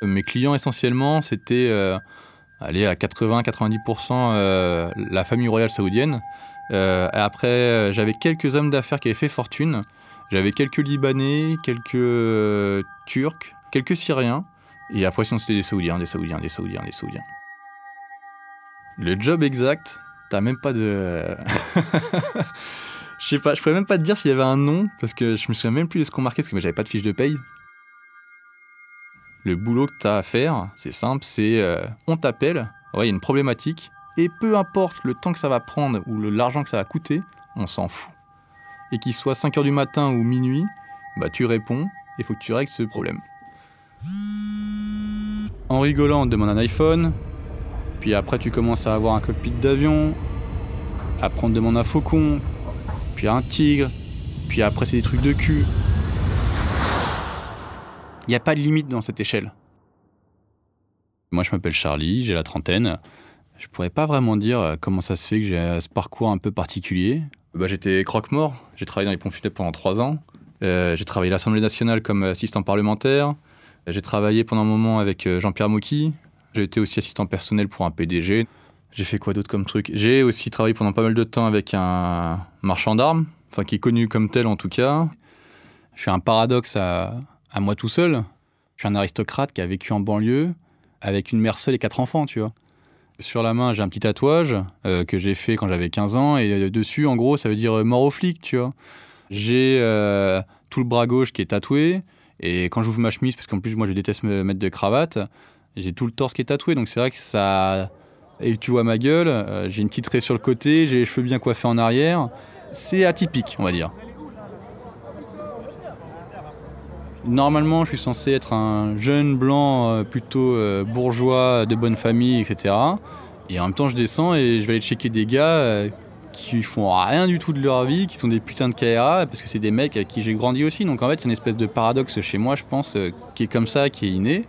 Mes clients essentiellement, c'était, allez à 80-90 la famille royale saoudienne. Après, j'avais quelques hommes d'affaires qui avaient fait fortune. J'avais quelques Libanais, quelques, Turcs, quelques Syriens et après sinon c'était des Saoudiens, des Saoudiens, des Saoudiens, des Saoudiens. Le job exact, tu même pas de je sais pas, je pourrais même pas te dire s'il y avait un nom parce que je me souviens même plus de ce qu'on marquait parce que moi j'avais pas de fiche de paye. Le boulot que tu as à faire, c'est simple, c'est on t'appelle, ouais, il y a une problématique, et peu importe le temps que ça va prendre ou l'argent que ça va coûter, on s'en fout. Et qu'il soit 5 h du matin ou minuit, bah tu réponds, et il faut que tu règles ce problème. En rigolant, on te demande un iPhone, puis après tu commences à avoir un cockpit d'avion, après on te demande un faucon, puis un tigre, puis après c'est des trucs de cul. Il n'y a pas de limite dans cette échelle. Moi, je m'appelle Charlie, j'ai la trentaine. Je pourrais pas vraiment dire comment ça se fait que j'ai ce parcours un peu particulier. J'étais croque-mort, j'ai travaillé dans les pompes funèbres pendant 3 ans. J'ai travaillé à l'Assemblée nationale comme assistant parlementaire. J'ai travaillé pendant un moment avec Jean-Pierre Mocky. J'ai été aussi assistant personnel pour un PDG. J'ai fait quoi d'autre comme truc? J'ai aussi travaillé pendant pas mal de temps avec un marchand d'armes, enfin qui est connu comme tel en tout cas. Je suis un paradoxe à moi tout seul. Je suis un aristocrate qui a vécu en banlieue avec une mère seule et 4 enfants, tu vois. Sur la main, j'ai un petit tatouage que j'ai fait quand j'avais 15 ans et dessus, en gros, ça veut dire mort aux flics, tu vois. J'ai tout le bras gauche qui est tatoué et quand j'ouvre ma chemise, parce qu'en plus, moi, je déteste me mettre de cravate, j'ai tout le torse qui est tatoué, donc c'est vrai que ça... Et tu vois ma gueule, j'ai une petite raie sur le côté, j'ai les cheveux bien coiffés en arrière. C'est atypique, on va dire. Normalement, je suis censé être un jeune blanc plutôt bourgeois, de bonne famille, etc. Et en même temps, je descends et je vais aller checker des gars qui font rien du tout de leur vie, qui sont des putains de KRA, parce que c'est des mecs avec qui j'ai grandi aussi. Donc en fait, il y a une espèce de paradoxe chez moi, je pense, qui est comme ça, qui est inné.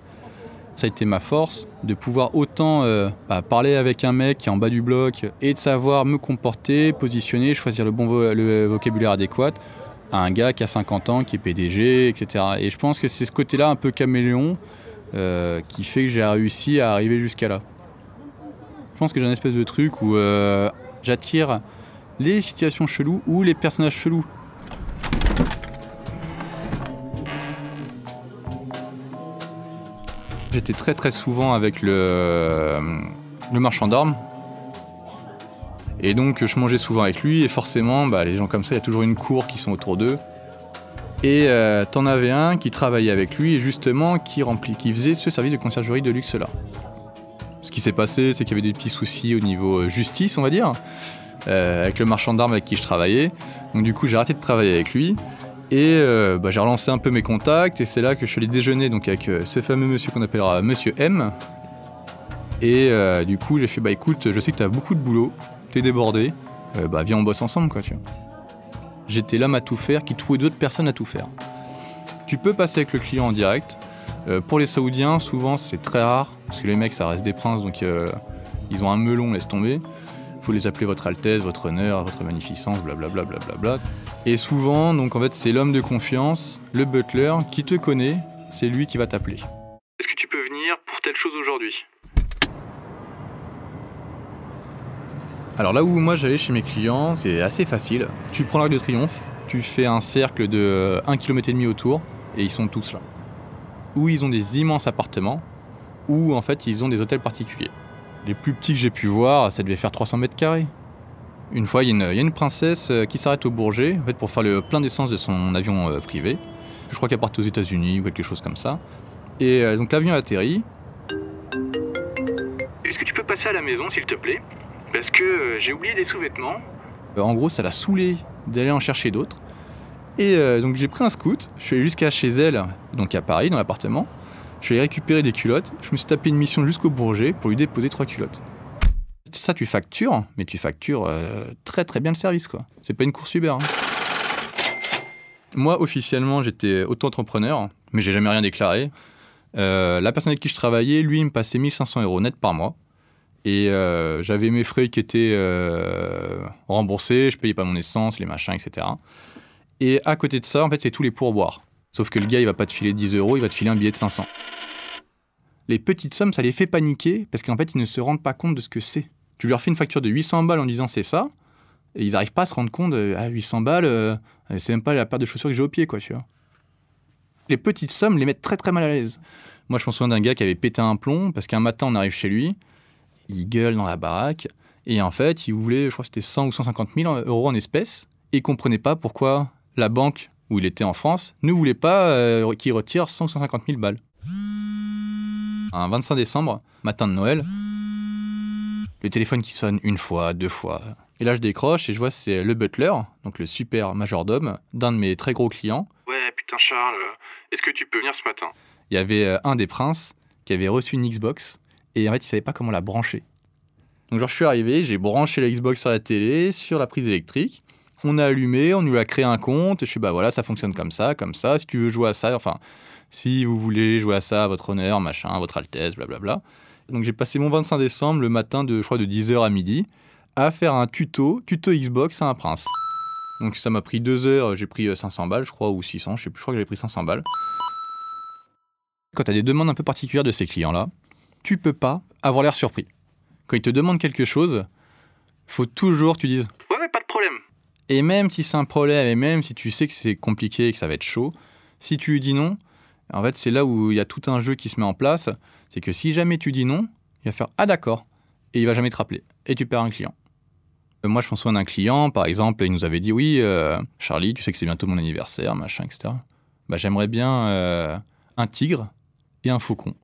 Ça a été ma force, de pouvoir autant parler avec un mec qui est en bas du bloc et de savoir me comporter, positionner, choisir le vocabulaire adéquat, à un gars qui a 50 ans, qui est PDG, etc. Et je pense que c'est ce côté-là un peu caméléon qui fait que j'ai réussi à arriver jusqu'à là. Je pense que j'ai un espèce de truc où j'attire les situations cheloues ou les personnages chelous. J'étais très très souvent avec le marchand d'armes. Et donc je mangeais souvent avec lui et forcément les gens comme ça, il y a toujours une cour qui sont autour d'eux. Et t'en avais un qui travaillait avec lui et justement qui faisait ce service de conciergerie de luxe là. Ce qui s'est passé, c'est qu'il y avait des petits soucis au niveau justice, on va dire, avec le marchand d'armes avec qui je travaillais. Donc du coup j'ai arrêté de travailler avec lui et j'ai relancé un peu mes contacts et c'est là que je suis allé déjeuner donc, avec ce fameux monsieur qu'on appellera Monsieur M. Et du coup j'ai fait écoute, je sais que t'as beaucoup de boulot. T'es débordé, viens on bosse ensemble quoi tu vois. J'étais l'homme à tout faire qui trouvait d'autres personnes à tout faire. Tu peux passer avec le client en direct. Pour les Saoudiens, souvent c'est très rare, parce que les mecs ça reste des princes donc ils ont un melon, laisse tomber. Faut les appeler votre Altesse, votre Honneur, votre Magnificence, blablabla. Blablabla. Et souvent, donc en fait c'est l'homme de confiance, le butler, qui te connaît, c'est lui qui va t'appeler. Est-ce que tu peux venir pour telle chose aujourd'hui ? Alors là où moi j'allais chez mes clients, c'est assez facile. Tu prends l'Arc de Triomphe, tu fais un cercle de 1,5 km autour, et ils sont tous là. Ou ils ont des immenses appartements, ou en fait ils ont des hôtels particuliers. Les plus petits que j'ai pu voir, ça devait faire 300 mètres carrés. Une fois, il y a une princesse qui s'arrête au Bourget, en fait, pour faire le plein d'essence de son avion privé. Je crois qu'elle part aux États-Unis ou quelque chose comme ça. Et donc l'avion atterrit. Est-ce que tu peux passer à la maison s'il te plaît ? Parce que j'ai oublié des sous-vêtements. En gros, ça l'a saoulé d'aller en chercher d'autres. Et donc j'ai pris un scoot, je suis allé jusqu'à chez elle, donc à Paris, dans l'appartement. Je suis allé récupérer des culottes, je me suis tapé une mission jusqu'au Bourget pour lui déposer 3 culottes. Ça, tu factures, mais tu factures très très bien le service, quoi. C'est pas une course Uber. Hein. Moi, officiellement, j'étais auto-entrepreneur, mais j'ai jamais rien déclaré. La personne avec qui je travaillais, lui, il me passait 1 500 € net par mois. Et j'avais mes frais qui étaient remboursés, je payais pas mon essence, les machins, etc. Et à côté de ça, en fait, c'est tous les pourboires. Sauf que le gars, il va pas te filer 10 €, il va te filer un billet de 500. Les petites sommes, ça les fait paniquer parce qu'en fait, ils ne se rendent pas compte de ce que c'est. Tu leur fais une facture de 800 balles en disant c'est ça, et ils n'arrivent pas à se rendre compte, 800 balles, c'est même pas la paire de chaussures que j'ai au pied, quoi, tu vois. Les petites sommes les mettent très très mal à l'aise. Moi, je me souviens d'un gars qui avait pété un plomb parce qu'un matin, on arrive chez lui, il gueule dans la baraque, et en fait, il voulait, je crois que c'était 100 ou 150 000 euros en espèces, et il comprenait pas pourquoi la banque où il était en France ne voulait pas qu'il retire 100 ou 150 000 balles. Un 25 décembre, matin de Noël, le téléphone qui sonne une fois, deux fois. Et là, je décroche et je vois c'est le butler, donc le super majordome d'un de mes très gros clients. Ouais, putain Charles, est-ce que tu peux venir ce matin? Il y avait un des princes qui avait reçu une Xbox et en fait, il savait pas comment la brancher. Donc genre, je suis arrivé, j'ai branché la Xbox sur la télé, sur la prise électrique. On a allumé, on lui a créé un compte. Et je suis bah voilà, ça fonctionne comme ça. Si tu veux jouer à ça, enfin, si vous voulez jouer à ça, à votre honneur, machin, à votre altesse, blablabla. Donc j'ai passé mon 25 décembre, le matin de, je crois, de 10h à midi, à faire un tuto Xbox à un prince. Donc ça m'a pris 2 heures, j'ai pris 500 balles, je crois, ou 600, je sais plus, je crois que j'avais pris 500 balles. Quand tu as des demandes un peu particulières de ces clients-là, tu peux pas avoir l'air surpris. Quand ils te demandent quelque chose, faut toujours que tu dises « Ouais, pas de problème ». Et même si c'est un problème, et même si tu sais que c'est compliqué et que ça va être chaud, si tu lui dis non, en fait, c'est là où il y a tout un jeu qui se met en place. C'est que si jamais tu dis non, il va faire « Ah d'accord » et il va jamais te rappeler. Et tu perds un client. Moi, je me souviens d'un client, par exemple, il nous avait dit « Oui, Charlie, tu sais que c'est bientôt mon anniversaire, machin, etc. Bah, j'aimerais bien un tigre et un faucon. »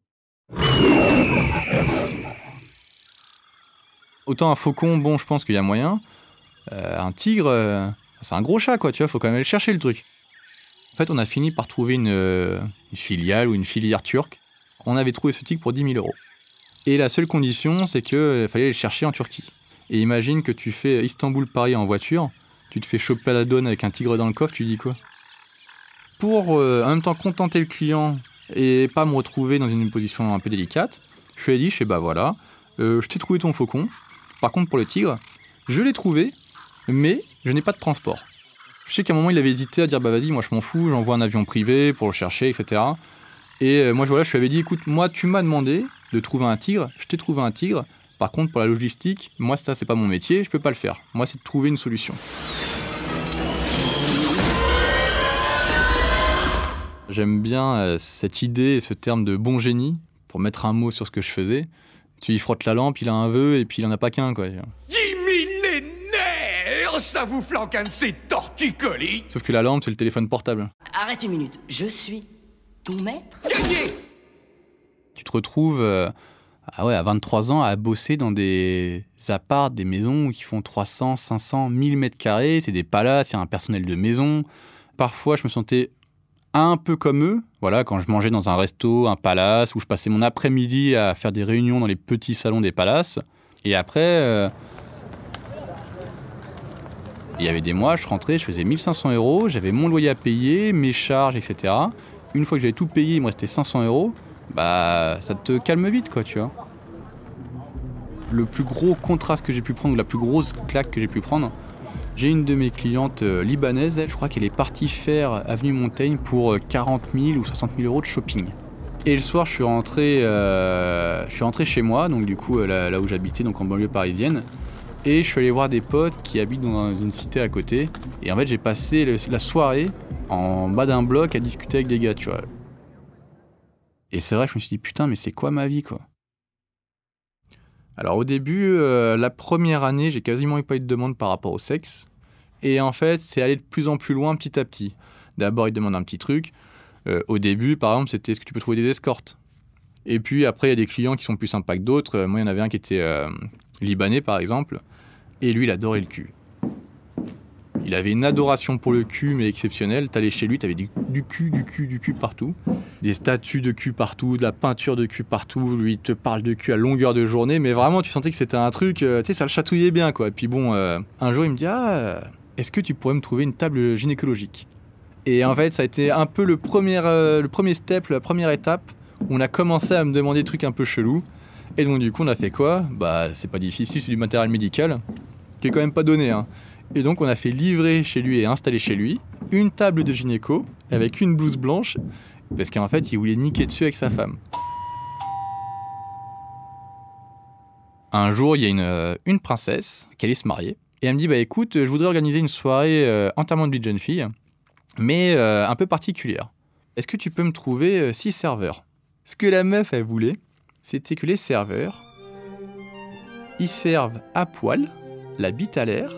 Autant un faucon, bon, je pense qu'il y a moyen. Un tigre, c'est un gros chat, quoi, tu vois, faut quand même aller chercher le truc. En fait, on a fini par trouver une filiale ou une filière turque. On avait trouvé ce tigre pour 10 000 euros. Et la seule condition, c'est qu'il fallait le chercher en Turquie. Et imagine que tu fais Istanbul-Paris en voiture, tu te fais choper à la donne avec un tigre dans le coffre, tu dis quoi? Pour en même temps contenter le client et pas me retrouver dans une position un peu délicate, je lui ai dit, je fais bah voilà, je t'ai trouvé ton faucon. Par contre, pour le tigre, je l'ai trouvé, mais je n'ai pas de transport. Je sais qu'à un moment, il avait hésité à dire bah vas-y, moi je m'en fous, j'envoie un avion privé pour le chercher, etc. Et moi, voilà, je lui avais dit, écoute, moi, tu m'as demandé de trouver un tigre, je t'ai trouvé un tigre. Par contre, pour la logistique, moi, ça, c'est pas mon métier, je peux pas le faire. Moi, c'est de trouver une solution. J'aime bien cette idée et ce terme de bon génie pour mettre un mot sur ce que je faisais. Tu lui frottes la lampe, il a un vœu et puis il en a pas qu'un, quoi. 10 millénaires, ça vous flanque un de ces torticolis. Sauf que la lampe, c'est le téléphone portable. Arrête une minute, je suis ton maître. Gagné. Tu te retrouves à 23 ans à bosser dans des apparts, des maisons qui font 300, 500, 1000 mètres carrés. C'est des palaces, il y a un personnel de maison. Parfois, je me sentais un peu comme eux. Voilà, quand je mangeais dans un resto, un palace, où je passais mon après-midi à faire des réunions dans les petits salons des palaces. Et après, il y avait des mois, je rentrais, je faisais 1500 euros, j'avais mon loyer à payer, mes charges, etc. Une fois que j'avais tout payé, il me restait 500 euros. Bah, ça te calme vite, quoi, tu vois. Le plus gros contraste que j'ai pu prendre, ou la plus grosse claque que j'ai pu prendre, j'ai une de mes clientes libanaises, elle, je crois qu'elle est partie faire Avenue Montaigne pour 40 000 ou 60 000 euros de shopping. Et le soir, je suis rentré chez moi, donc du coup, là où j'habitais, donc en banlieue parisienne. Et je suis allé voir des potes qui habitent dans une cité à côté. Et en fait, j'ai passé la soirée en bas d'un bloc à discuter avec des gars, tu vois. Et c'est vrai que je me suis dit, putain, mais c'est quoi ma vie, quoi? Alors au début, la première année, j'ai quasiment pas eu de demande par rapport au sexe. Et en fait, c'est allé de plus en plus loin petit à petit. D'abord, ils demandent un petit truc. Au début, par exemple, c'était est-ce que tu peux trouver des escortes? Et puis après, il y a des clients qui sont plus sympas que d'autres. Moi, il y en avait un qui était libanais, par exemple. Et lui, il adorait le cul. Il avait une adoration pour le cul, mais exceptionnelle. T'allais chez lui, t'avais du cul partout. Des statues de cul partout, de la peinture de cul partout. Lui, il te parle de cul à longueur de journée. Mais vraiment, tu sentais que c'était un truc, tu sais, ça le chatouillait bien, quoi. Et puis bon, un jour, il me dit, est-ce que tu pourrais me trouver une table gynécologique? Et en fait, ça a été un peu le premier step, la première étape, où on a commencé à me demander des trucs un peu chelous. Et donc, du coup, on a fait quoi? Bah, c'est pas difficile, c'est du matériel médical, qui est quand même pas donné, hein. Et donc on a fait livrer chez lui et installer chez lui une table de gynéco avec une blouse blanche parce qu'en fait il voulait niquer dessus avec sa femme. Un jour, il y a une princesse qui allait se marier. Et elle me dit, bah écoute, je voudrais organiser une soirée enterrement de vie de jeune fille, mais un peu particulière. Est-ce que tu peux me trouver 6 serveurs? Ce que la meuf, elle voulait, c'était que les serveurs, ils servent à poil, la bite à l'air,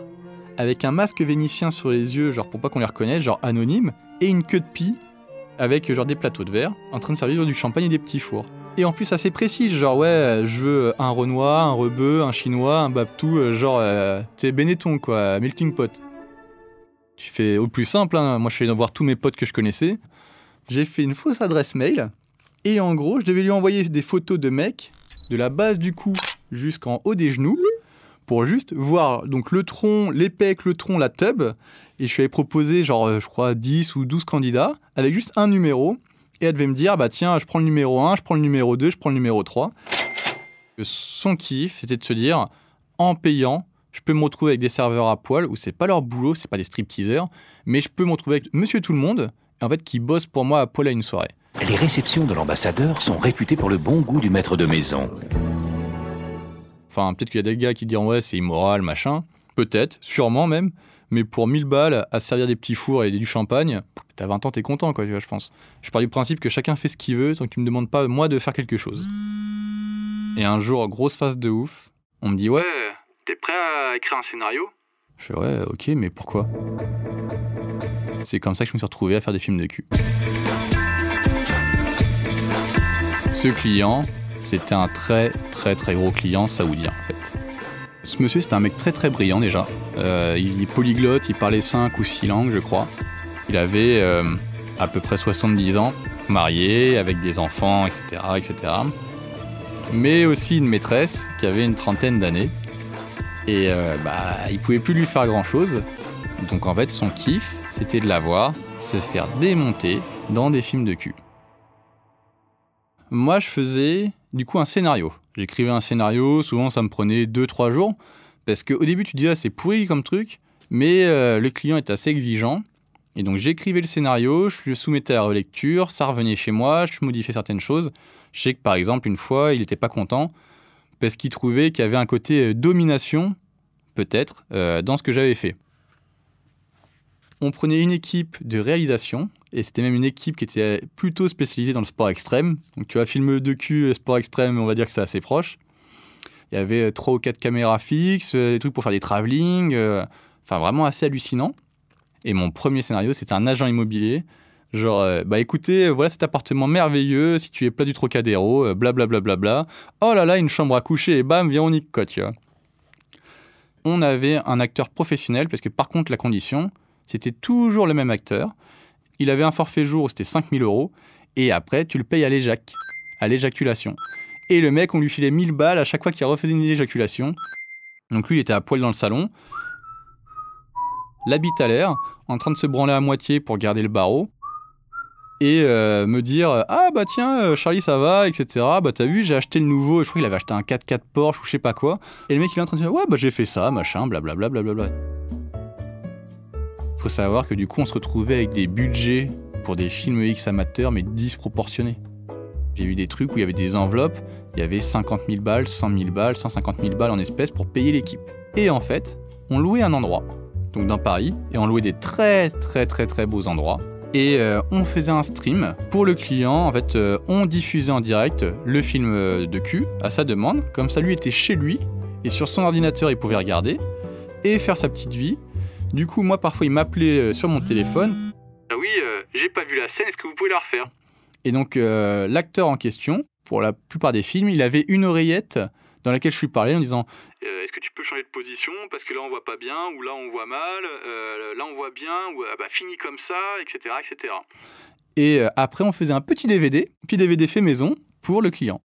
avec un masque vénitien sur les yeux, genre pour pas qu'on les reconnaisse, genre anonyme, et une queue de pie, avec genre des plateaux de verre, en train de servir du champagne et des petits fours. Et en plus assez précis, genre ouais, je veux un Renoir, un Rebeu, un Chinois, un Babtou, genre, tu sais, Benetton quoi, melting pot. Tu fais au plus simple, hein. Moi je suis allé voir tous mes potes que je connaissais, j'ai fait une fausse adresse mail, et en gros, je devais lui envoyer des photos de mecs, de la base du cou jusqu'en haut des genoux, pour juste voir donc le tronc, les pecs, le tronc, la tub, et je lui avais proposé genre, je crois, 10 ou 12 candidats, avec juste un numéro, et elle devait me dire, bah tiens, je prends le numéro 1, je prends le numéro 2, je prends le numéro 3. Son kiff, c'était de se dire, en payant, je peux me retrouver avec des serveurs à poil, où c'est pas leur boulot, c'est pas des stripteaseurs, mais je peux me retrouver avec monsieur tout le monde, en fait, qui bosse pour moi à poil à une soirée. Les réceptions de l'ambassadeur sont réputées pour le bon goût du maître de maison. Enfin, peut-être qu'il y a des gars qui diront ouais, c'est immoral, machin. Peut-être, sûrement même. Mais pour 1000 balles à servir des petits fours et du champagne, t'as 20 ans, t'es content, quoi, tu vois, je pense. Je pars du principe que chacun fait ce qu'il veut, tant que tu me demandes pas, moi, de faire quelque chose. Et un jour, grosse phase de ouf, on me dit ouais, T'es prêt à écrire un scénario? je fais ouais, ok, mais pourquoi? C'est comme ça que je me suis retrouvé à faire des films de cul. Ce client, c'était un très très très gros client saoudien en fait. Ce monsieur, c'était un mec très très brillant déjà. Il est polyglotte, il parlait 5 ou 6 langues je crois. Il avait à peu près 70 ans, marié, avec des enfants, etc., etc. Mais aussi une maîtresse qui avait une trentaine d'années. Et il pouvait plus lui faire grand chose. Donc en fait, son kiff, c'était de la voir se faire démonter dans des films de cul. Moi, je faisais du coup un scénario. J'écrivais un scénario, souvent ça me prenait 2-3 jours, parce qu'au début tu te dis, ah, c'est pourri comme truc, mais le client est assez exigeant. Et donc j'écrivais le scénario, je le soumettais à la relecture, ça revenait chez moi, je modifiais certaines choses. Je sais que par exemple, une fois, il n'était pas content, parce qu'il trouvait qu'il y avait un côté domination, peut-être, dans ce que j'avais fait. On prenait une équipe de réalisation, et c'était même une équipe qui était plutôt spécialisée dans le sport extrême. Donc tu vois, film de cul, sport extrême, on va dire que c'est assez proche. Il y avait 3 ou 4 caméras fixes, des trucs pour faire des travelling, enfin vraiment assez hallucinant. Et mon premier scénario, c'était un agent immobilier. Genre, écoutez, voilà cet appartement merveilleux, situé plat du Trocadéro, blablabla. Bla, bla, bla. Oh là là, une chambre à coucher, et bam, viens on nique quoi, tu vois. On avait un acteur professionnel, parce que par contre, la condition, c'était toujours le même acteur. Il avait un forfait jour où c'était 5 000 €, et après, tu le payes à l'éjaculation. Et le mec, on lui filait 1000 balles à chaque fois qu'il refaisait une éjaculation. Donc lui, il était à poil dans le salon, la bite à l'air, en train de se branler à moitié pour garder le barreau, et me dire « Ah bah tiens, Charlie, ça va, etc. Bah t'as vu, j'ai acheté le nouveau. » Je crois qu'il avait acheté un 4x4 Porsche ou je sais pas quoi. Et le mec, il est en train de dire « Ouais, bah j'ai fait ça, machin, blablabla. Blablabla. » Faut savoir que du coup, on se retrouvait avec des budgets pour des films X amateurs, mais disproportionnés. J'ai eu des trucs où il y avait des enveloppes, il y avait 50 000 balles, 100 000 balles, 150 000 balles en espèces pour payer l'équipe. Et en fait, on louait un endroit, donc dans Paris, et on louait des très très très très beaux endroits. Et on faisait un stream pour le client. En fait, on diffusait en direct le film de cul à sa demande. Comme ça, lui était chez lui, et sur son ordinateur, il pouvait regarder et faire sa petite vie. Du coup, moi, parfois, il m'appelait sur mon téléphone. Ah oui, j'ai pas vu la scène, est-ce que vous pouvez la refaire? Et donc, l'acteur en question, pour la plupart des films, il avait une oreillette dans laquelle je lui parlais en disant Est-ce que tu peux changer de position? Parce que là, on voit pas bien, ou là, on voit mal, là, on voit bien, ou fini comme ça, etc. etc. Et après, on faisait un petit DVD fait maison pour le client.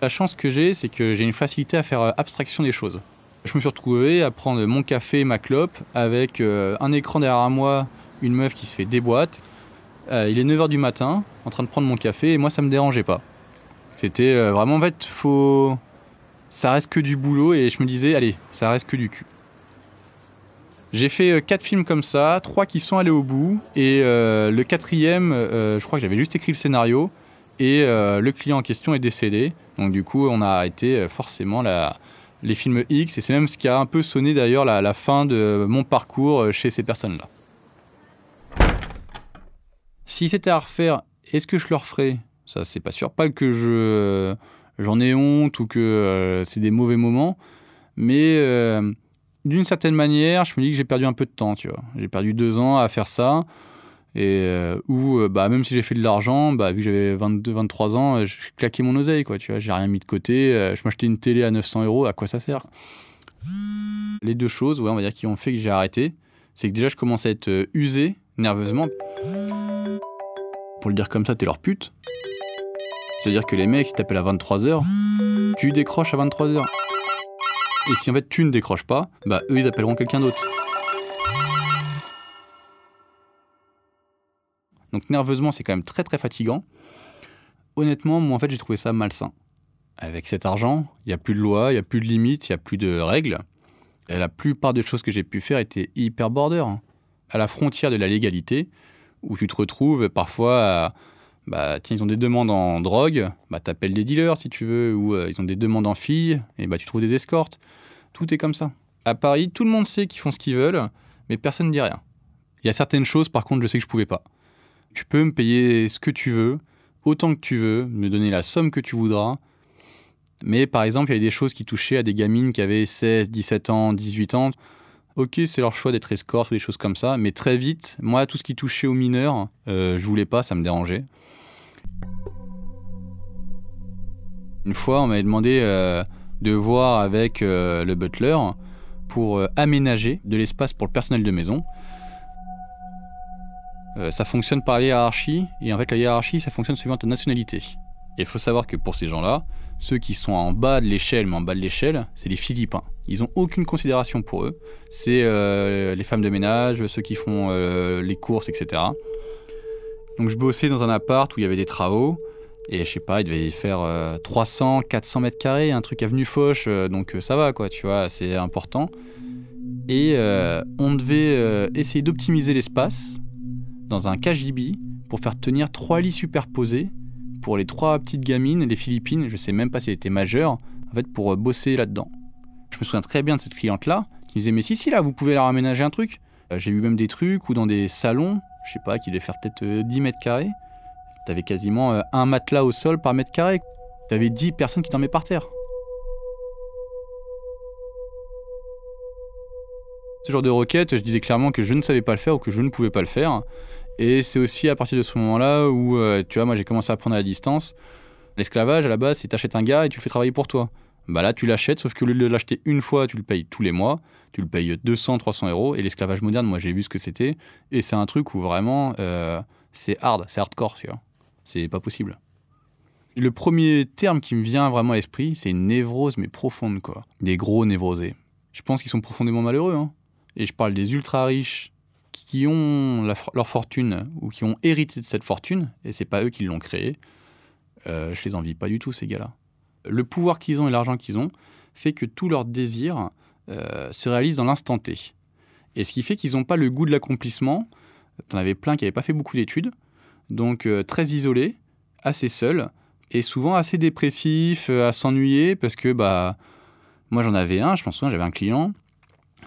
La chance que j'ai, c'est que j'ai une facilité à faire abstraction des choses. Je me suis retrouvé à prendre mon café, ma clope, avec un écran derrière moi, une meuf qui se fait déboîte. Il est 9h du matin, en train de prendre mon café, et moi, ça me dérangeait pas. C'était vraiment, en fait, ça reste que du boulot, et je me disais, allez, ça reste que du cul. J'ai fait 4 films comme ça, 3 qui sont allés au bout, et le 4e, je crois que j'avais juste écrit le scénario, Et le client en question est décédé. Donc du coup, on a arrêté forcément les films X. Et c'est même ce qui a un peu sonné d'ailleurs la fin de mon parcours chez ces personnes-là. Si c'était à refaire, est-ce que je le referais? Ça, c'est pas sûr. Pas que j'en ai honte ou que c'est des mauvais moments. Mais d'une certaine manière, je me dis que j'ai perdu un peu de temps, tu vois. J'ai perdu 2 ans à faire ça. Et même si j'ai fait de l'argent, vu que j'avais 22-23 ans, je claquais mon oseille, quoi, tu vois. J'ai rien mis de côté. Je m'achetais une télé à 900 €, à quoi ça sert? Les 2 choses, ouais, on va dire, qui ont fait que j'ai arrêté, c'est que déjà, je commençais à être usé nerveusement. Pour le dire comme ça, t'es leur pute. C'est-à-dire que les mecs, si t'appelles à 23h, tu décroches à 23h. Et si en fait tu ne décroches pas, eux ils appelleront quelqu'un d'autre. Donc nerveusement, c'est quand même très très fatigant. Honnêtement, moi en fait j'ai trouvé ça malsain. Avec cet argent, il n'y a plus de loi, il n'y a plus de limites, il n'y a plus de règles. Et la plupart des choses que j'ai pu faire étaient hyper border. À la frontière de la légalité, où tu te retrouves parfois tiens, ils ont des demandes en drogue, t'appelles des dealers si tu veux, ou ils ont des demandes en filles, et tu trouves des escortes. Tout est comme ça. À Paris, tout le monde sait qu'ils font ce qu'ils veulent, mais personne ne dit rien. Il y a certaines choses, par contre, je sais que je pouvais pas. Tu peux me payer ce que tu veux, autant que tu veux, me donner la somme que tu voudras, mais par exemple, il y avait des choses qui touchaient à des gamines qui avaient 16, 17 ans, 18 ans. Ok, c'est leur choix d'être escorte ou des choses comme ça, mais très vite, moi, tout ce qui touchait aux mineurs, je voulais pas, ça me dérangeait. Une fois, on m'avait demandé de voir avec le butler pour aménager de l'espace pour le personnel de maison. Ça fonctionne par hiérarchie, et en fait la hiérarchie, ça fonctionne suivant ta nationalité. Et il faut savoir que pour ces gens-là, ceux qui sont en bas de l'échelle, mais en bas de l'échelle, c'est les Philippins. Ils n'ont aucune considération pour eux. C'est les femmes de ménage, ceux qui font les courses, etc. Donc je bossais dans un appart où il y avait des travaux, et je sais pas, il devait y faire 300, 400 mètres carrés, un truc avenue Foch, donc ça va, quoi, tu vois, c'est important. Et on devait essayer d'optimiser l'espace dans un KGB pour faire tenir 3 lits superposés pour les 3 petites gamines, les Philippines, je sais même pas si elles étaient majeures, en fait, pour bosser là-dedans. Je me souviens très bien de cette cliente-là, qui me disait « Mais si, là, vous pouvez leur aménager un truc ». J'ai eu même des trucs où dans des salons, je sais pas, qui devaient faire peut-être 10 mètres carrés, t'avais quasiment un matelas au sol par mètre carré. T'avais 10 personnes qui dormaient par terre. Ce genre de requête, je disais clairement que je ne savais pas le faire ou que je ne pouvais pas le faire. Et c'est aussi à partir de ce moment-là où, tu vois, moi j'ai commencé à apprendre à la distance. L'esclavage, à la base, c'est t'achètes un gars et tu le fais travailler pour toi. Là, tu l'achètes, sauf qu'au lieu de l'acheter une fois, tu le payes tous les mois. Tu le payes 200, 300 €. Et l'esclavage moderne, moi j'ai vu ce que c'était. Et c'est un truc où vraiment, c'est hardcore, tu vois. C'est pas possible. Le premier terme qui me vient vraiment à l'esprit, c'est une névrose, mais profonde, quoi. Des gros névrosés. Je pense qu'ils sont profondément malheureux, hein. Et je parle des ultra riches qui ont leur fortune ou qui ont hérité de cette fortune, et c'est pas eux qui l'ont créée. Je les envie pas du tout, ces gars-là. Le pouvoir qu'ils ont et l'argent qu'ils ont fait que tous leurs désirs se réalisent dans l'instant T. Et ce qui fait qu'ils n'ont pas le goût de l'accomplissement. T'en avais plein qui n'avaient pas fait beaucoup d'études, donc très isolés, assez seuls, et souvent assez dépressifs, à s'ennuyer, parce que moi j'en avais un, je pense, j'avais un client.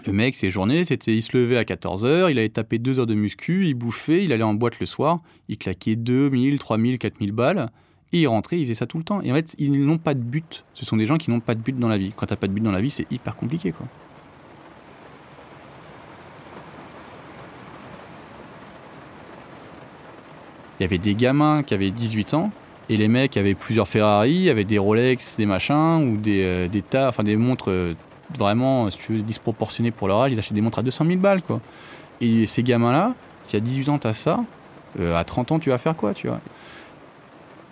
Le mec, ses journées, il se levait à 14h, il allait taper 2 heures de muscu, il bouffait, il allait en boîte le soir, il claquait 2000, 3000, 4000 balles, et il rentrait, il faisait ça tout le temps. Et en fait, ils n'ont pas de but. Ce sont des gens qui n'ont pas de but dans la vie. Quand t'as pas de but dans la vie, c'est hyper compliqué, quoi. Il y avait des gamins qui avaient 18 ans, et les mecs avaient plusieurs Ferrari, avaient des Rolex, des machins, ou des montres vraiment, si tu veux, disproportionnées pour leur âge. Ils achetaient des montres à 200 000 balles, quoi. Et ces gamins-là, si à 18 ans t'as ça, à 30 ans tu vas faire quoi, tu vois?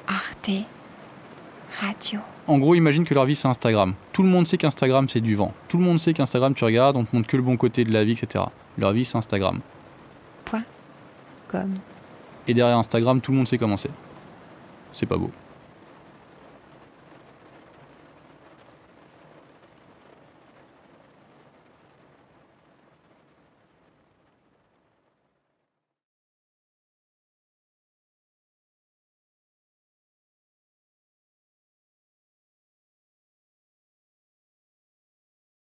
Arte Radio. En gros, imagine que leur vie c'est Instagram. Tout le monde sait qu'Instagram c'est du vent. Tout le monde sait qu'Instagram tu regardes, on te montre que le bon côté de la vie, etc. Leur vie c'est Instagram. .com. Et derrière Instagram, tout le monde sait comment c'est. C'est pas beau.